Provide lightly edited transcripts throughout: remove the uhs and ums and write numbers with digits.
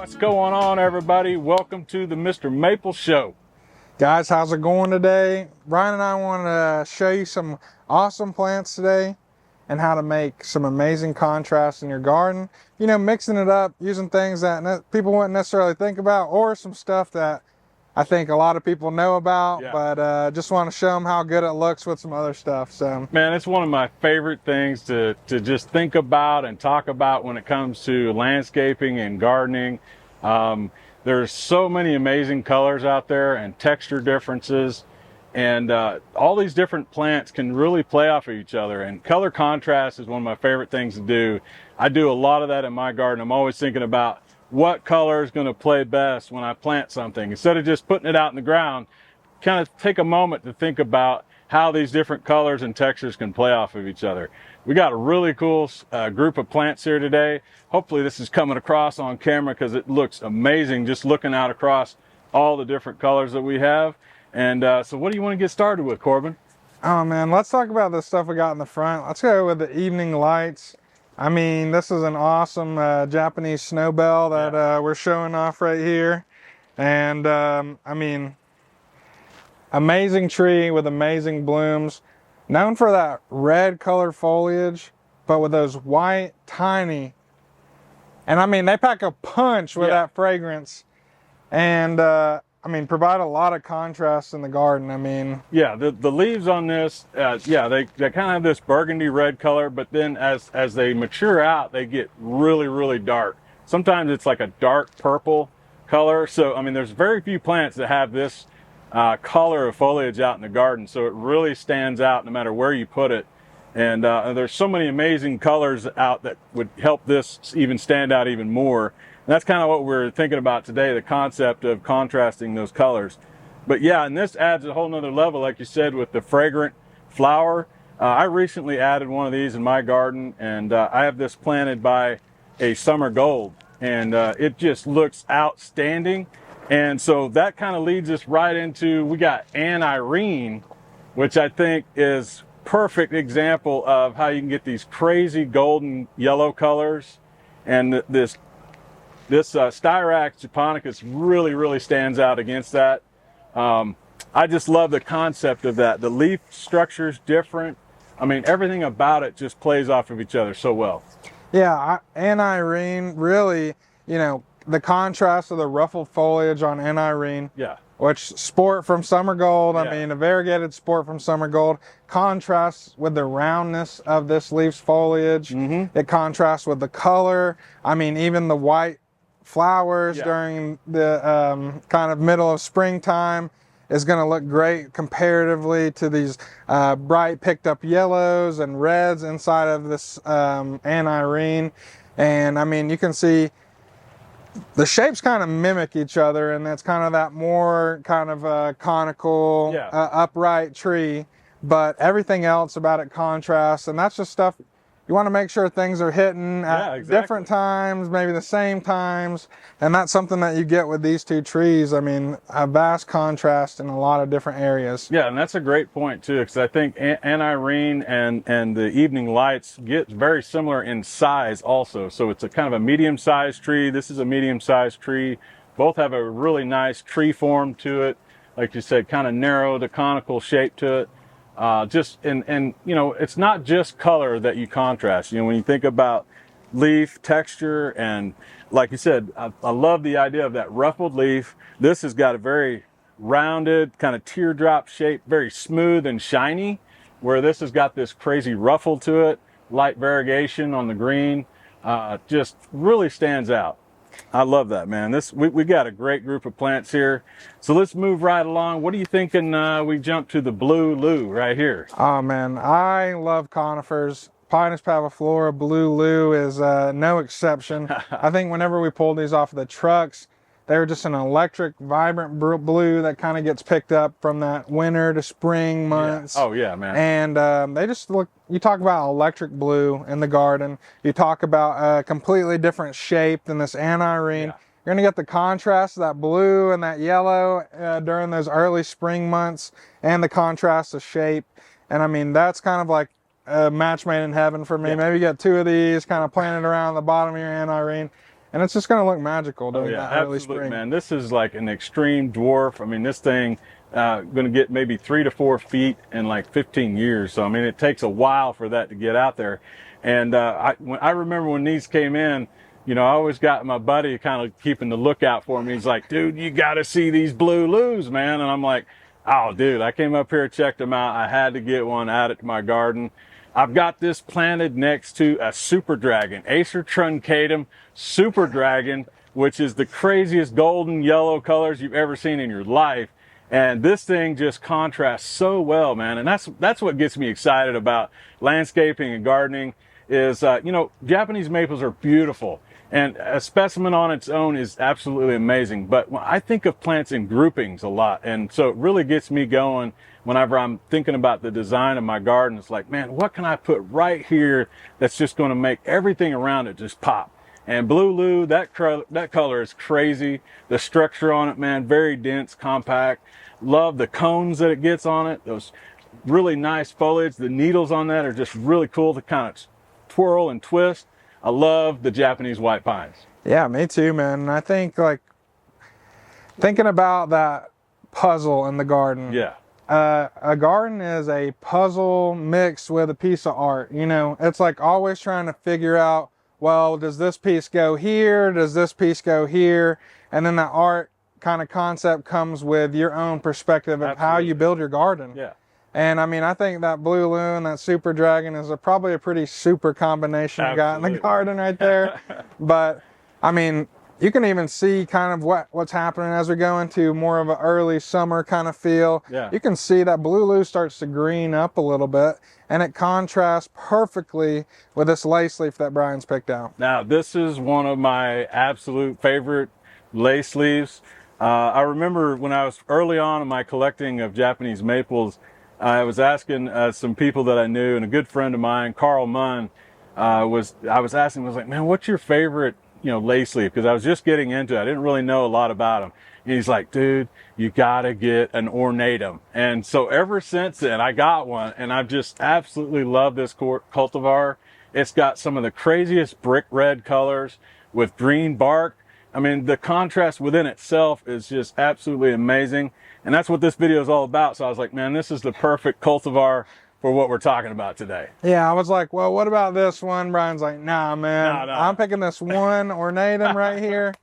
What's going on, everybody? Welcome to the MrMaple Show. Guys, how's it going today? Brian and I want to show you some awesome plants today and how to make some amazing contrast in your garden. You know, mixing it up, using things that people wouldn't necessarily think about, or some stuff that I think a lot of people know about, but just want to show them how good it looks with some other stuff. So, man, it's one of my favorite things to just think about and talk about when it comes to landscaping and gardening. There's so many amazing colors out there and texture differences, and all these different plants can really play off of each other, and color contrast is one of my favorite things to do. I do a lot of that in my garden. I'm always thinking about what color is going to play best when I plant something. Instead of just putting it out in the ground, kind of take a moment to think about how these different colors and textures can play off of each other. We got a really cool group of plants here today. Hopefully this is coming across on camera because it looks amazing just looking out across all the different colors that we have. And so what do you want to get started with, Corbin? oh man, let's talk about the stuff we got in the front. Let's go with the evening lights. I mean, this is an awesome Japanese snowbell that we're showing off right here. And I mean, amazing tree with amazing blooms. Known for that red color foliage, but with those white, tiny. And I mean, they pack a punch with that fragrance. And I mean, provide a lot of contrast in the garden. I mean, yeah, the leaves on this, they kind of have this burgundy red color, but then as they mature out, they get really, really dark. Sometimes it's like a dark purple color. So, I mean, there's very few plants that have this color of foliage out in the garden. So it really stands out no matter where you put it. And there's so many amazing colors out that would help this even stand out even more. And that's kind of what we're thinking about today, the concept of contrasting those colors. But yeah, and this adds a whole nother level, like you said, with the fragrant flower. I recently added one of these in my garden, and I have this planted by a summer gold, and it just looks outstanding. And so that kind of leads us right into, we got Anne Irene, which I think is perfect example of how you can get these crazy golden yellow colors. And this Styrax japonicus really, really stands out against that. I just love the concept of that. The leaf structure is different. I mean, everything about it just plays off of each other so well. Yeah, Anne Irene, really, you know, the contrast of the ruffled foliage on Anne Irene. Yeah. Which sport from summer gold, I mean, a variegated sport from summer gold, contrasts with the roundness of this leaf's foliage. It contrasts with the color. I mean, even the white flowers during the kind of middle of springtime is going to look great comparatively to these bright picked up yellows and reds inside of this Anne Irene. And I mean, you can see the shapes kind of mimic each other, and that's kind of that more kind of conical, upright tree, but everything else about it contrasts, and that's just stuff you want to make sure things are hitting at different times, maybe the same times, and that's something that you get with these two trees. I mean, a vast contrast in a lot of different areas. Yeah, and that's a great point too, because I think Anne Irene and the evening lights get very similar in size also. So it's a kind of a medium-sized tree. This is a medium-sized tree. Both have a really nice tree form to it. Like you said, kind of narrow to conical shape to it. And you know, it's not just color that you contrast. You know, when you think about leaf texture, and like you said, I love the idea of that ruffled leaf. This has got a very rounded kind of teardrop shape, very smooth and shiny, where this has got this crazy ruffle to it, light variegation on the green. Just really stands out. I love that, man. We got a great group of plants here. So let's move right along. What are you thinking we jump to the blue Lou right here? Oh man, I love conifers. Pinus paviflora blue Lou is no exception. I think whenever we pulled these off of the trucks, they were just an electric, vibrant blue that kind of gets picked up from that winter to spring months. Yeah. Oh yeah, man. And they just look, you talk about electric blue in the garden. You talk about a completely different shape than this Anne Irene. You're gonna get the contrast of that blue and that yellow during those early spring months, and the contrast of shape. And I mean, that's kind of like a match made in heaven for me. Maybe you got two of these kind of planted around the bottom of your Anne Irene, and it's just going to look magical during yeah, that early absolutely, spring. man. This is like an extreme dwarf. I mean, this thing going to get maybe 3 to 4 feet in like 15 years. So I mean, it takes a while for that to get out there. And I remember when these came in, you know, I always got my buddy kind of keeping the lookout for me. He's like, dude, you got to see these blue lus, man. And I'm like, oh, dude, I came up here, checked them out. I had to get one, add it to my garden. I've got this planted next to a super dragon, Acer truncatum super dragon, which is the craziest golden yellow colors you've ever seen in your life. And this thing just contrasts so well, man. And that's what gets me excited about landscaping and gardening is, you know, Japanese maples are beautiful. And a specimen on its own is absolutely amazing. But when I think of plants in groupings a lot. And so it really gets me going whenever I'm thinking about the design of my garden. It's like, man, what can I put right here that's just going to make everything around it just pop? And blue lu, that color is crazy. The structure on it, man, very dense, compact. Love the cones that it gets on it. Those really nice foliage. The needles on that are just really cool to kind of twirl and twist. I love the Japanese white pines. Yeah, me too, man. And I think, like, thinking about that puzzle in the garden. Yeah. A garden is a puzzle mixed with a piece of art. You know, it's like always trying to figure out, well, does this piece go here? Does this piece go here? And then that art kind of concept comes with your own perspective of how you build your garden. Yeah. And I mean, I think that blue lu and that super dragon is probably a pretty super combination you got in the garden right there. But I mean, you can even see kind of what's happening as we go into more of an early summer kind of feel. Yeah. You can see that blue lu starts to green up a little bit, and it contrasts perfectly with this lace leaf that Brian's picked out. Now, this is one of my absolute favorite lace leaves. I remember when I was early on in my collecting of Japanese maples, I was asking some people that I knew, and a good friend of mine, Carl Munn, I was asking, I was like, man, what's your favorite, you know, lace leaf? Because I was just getting into it. I didn't really know a lot about them. And he's like, dude, you gotta get an ornatum. And so ever since then, I got one, and I've just absolutely loved this cultivar. It's got some of the craziest brick red colors with green bark. I mean, the contrast within itself is just absolutely amazing. And that's what this video is all about. So I was like, man, this is the perfect cultivar for what we're talking about today. Yeah, I was like, well, what about this one? Brian's like, nah, man, I'm picking this one ornatum right here.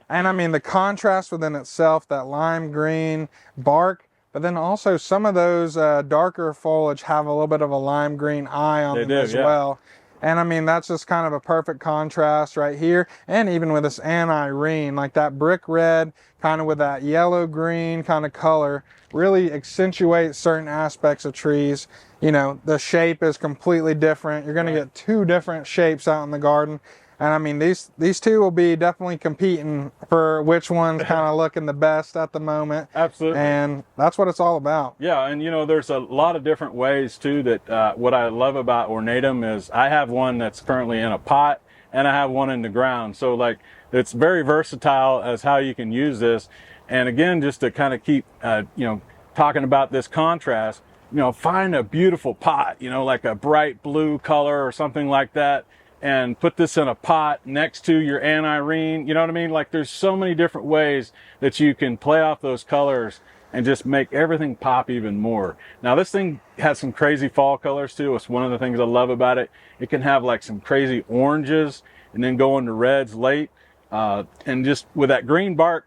And I mean, the contrast within itself, that lime green bark, but then also some of those darker foliage have a little bit of a lime green eye on them as well. And I mean, that's just kind of a perfect contrast right here. And even with this anirene, like that brick red, kind of with that yellow green kind of color, really accentuates certain aspects of trees. You know, the shape is completely different. You're going to get two different shapes out in the garden. And I mean, these two will be definitely competing for which one's kind of looking the best at the moment. Absolutely. And that's what it's all about. Yeah, and you know, there's a lot of different ways too that what I love about ornatum is I have one that's currently in a pot and I have one in the ground. So like, it's very versatile as how you can use this. And again, just to kind of keep, you know, talking about this contrast, you know, find a beautiful pot, you know, like a bright blue color or something like that, and put this in a pot next to your anirene. You know what I mean? Like, there's so many different ways that you can play off those colors and just make everything pop even more. Now, this thing has some crazy fall colors too. It's one of the things I love about it. It can have like some crazy oranges and then go into reds late. And just with that green bark,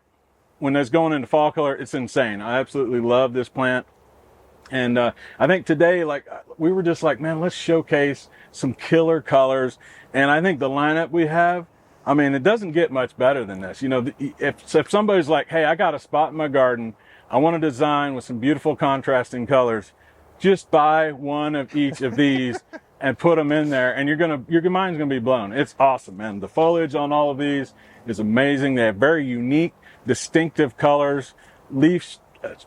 when it's going into fall color, it's insane. I absolutely love this plant. And I think today, like, we were just like, man, let's showcase some killer colors. And I think the lineup we have, I mean, it doesn't get much better than this. You know, if somebody's like, hey, I got a spot in my garden, I want to design with some beautiful contrasting colors, just buy one of each of these and put them in there, and your mind's gonna be blown. It's awesome, man. The foliage on all of these is amazing. They have very unique, distinctive colors, leaf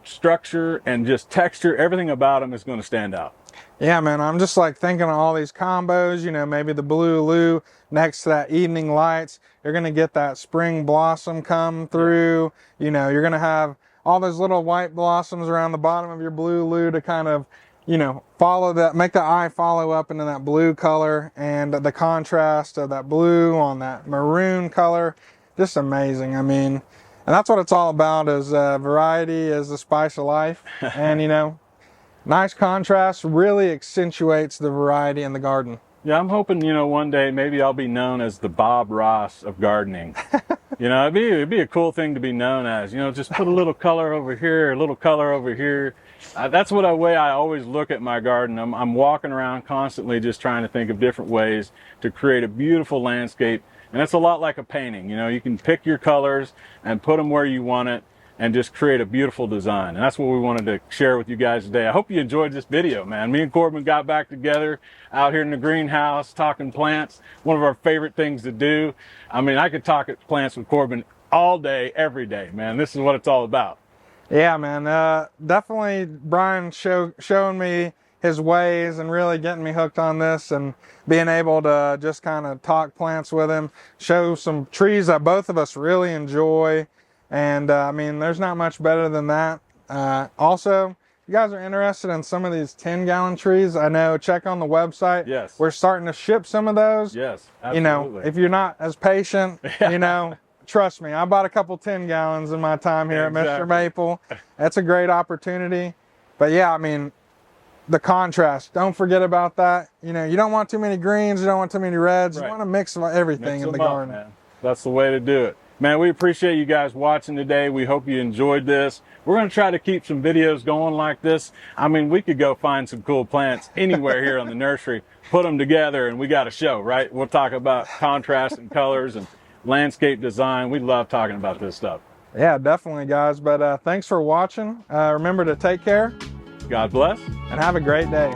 structure, and just texture. Everything about them is going to stand out. Yeah, man, I'm just like thinking of all these combos, you know, maybe the blue lu next to that evening lights. You're going to get that spring blossom come through. You know, you're going to have all those little white blossoms around the bottom of your blue lu to kind of you know, follow that, make the eye follow up into that blue color, and the contrast of that blue on that maroon color, just amazing. I mean, and that's what it's all about, is variety is the spice of life. And you know, nice contrast really accentuates the variety in the garden. Yeah, I'm hoping, you know, one day maybe I'll be known as the Bob Ross of gardening. You know, it'd be a cool thing to be known as. You know, just put a little color over here, a little color over here. That's what way I always look at my garden. I'm walking around constantly just trying to think of different ways to create a beautiful landscape. And it's a lot like a painting. You know, you can pick your colors and put them where you want it and just create a beautiful design. And that's what we wanted to share with you guys today. I hope you enjoyed this video, man. Me and Corbin got back together out here in the greenhouse talking plants. One of our favorite things to do. I mean, I could talk at plants with Corbin all day, every day, man. This is what it's all about. Yeah, man. Definitely Brian showing me his ways and really getting me hooked on this, and being able to just kind of talk plants with him, show some trees that both of us really enjoy. And I mean, there's not much better than that. Also, if you guys are interested in some of these 10-gallon trees, I know, check on the website. Yes. We're starting to ship some of those. Yes, absolutely. You know, if you're not as patient, you know, trust me, I bought a couple 10 gallons in my time here at Mr. Maple. That's a great opportunity. But yeah, I mean, the contrast, don't forget about that. You know, you don't want too many greens, you don't want too many reds. Right. You want to mix everything in the garden. Man. That's the way to do it. Man, we appreciate you guys watching today. We hope you enjoyed this. We're going to try to keep some videos going like this. I mean, we could go find some cool plants anywhere here on the nursery, put them together, and we got a show, right? We'll talk about contrast and colors and landscape design. We love talking about this stuff. Yeah, definitely, guys. But thanks for watching. Remember to take care. God bless. And have a great day.